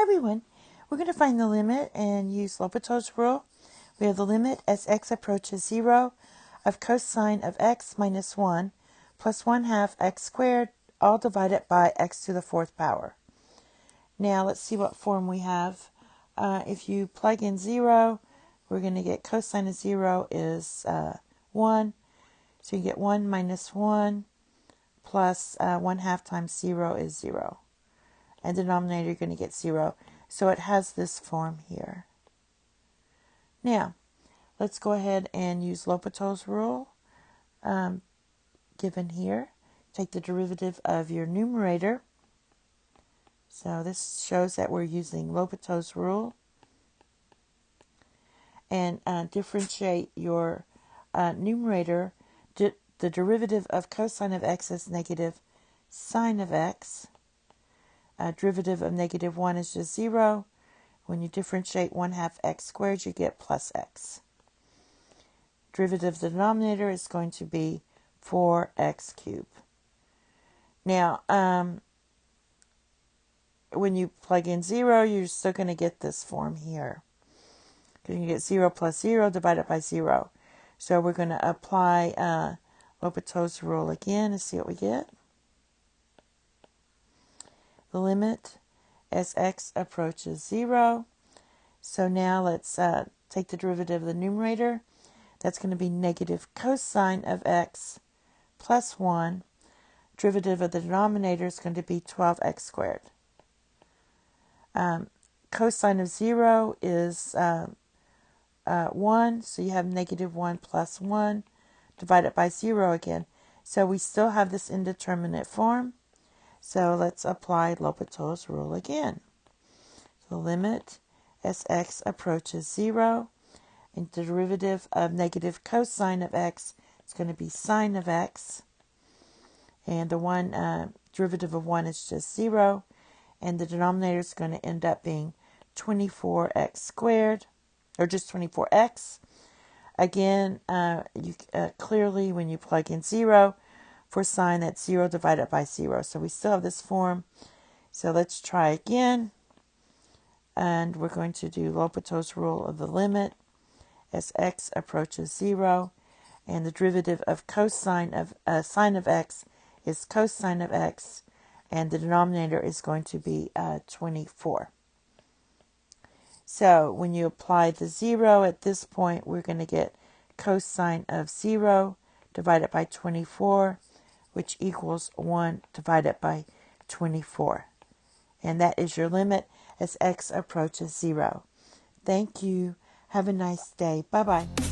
everyone. We're going to find the limit and use L'Hopital's rule. We have the limit as x approaches 0 of cosine of x minus 1 plus 1/2 x squared, all divided by x to the 4th power. Now let's see what form we have. If you plug in 0, we're going to get cosine of 0 is 1. So you get 1 minus 1 plus 1/2 times 0 is 0. And denominator, you're going to get 0. So it has this form here. Now, let's go ahead and use L'Hopital's rule given here. Take the derivative of your numerator. So this shows that we're using L'Hopital's rule. And differentiate your numerator. The derivative of cosine of x is negative sine of x. Derivative of negative 1 is just 0. When you differentiate 1/2 x squared, you get plus x. Derivative of the denominator is going to be 4x cubed. Now, when you plug in 0, you're still going to get this form here. Because you get 0 plus 0 divided by 0. So we're going to apply L'Hopital's rule again and see what we get. The limit as x approaches 0. So now let's take the derivative of the numerator. That's going to be negative cosine of x plus 1. Derivative of the denominator is going to be 12x squared. Cosine of 0 is 1, so you have negative 1 plus 1 divided by 0 again. So we still have this indeterminate form. So let's apply L'Hopital's rule again. The limit as x approaches 0, and the derivative of negative cosine of x is going to be sine of x. And the derivative of 1 is just 0. And the denominator is going to end up being 24x squared, or just 24x. Again, clearly when you plug in 0, for sine, that's 0 divided by 0. So we still have this form. So let's try again. And we're going to do L'Hopital's rule of the limit as x approaches 0. And the derivative of cosine of sine of x is cosine of x. And the denominator is going to be 24. So when you apply the 0 at this point, we're going to get cosine of 0 divided by 24, which equals 1 divided by 24. And that is your limit as x approaches 0. Thank you. Have a nice day. Bye-bye.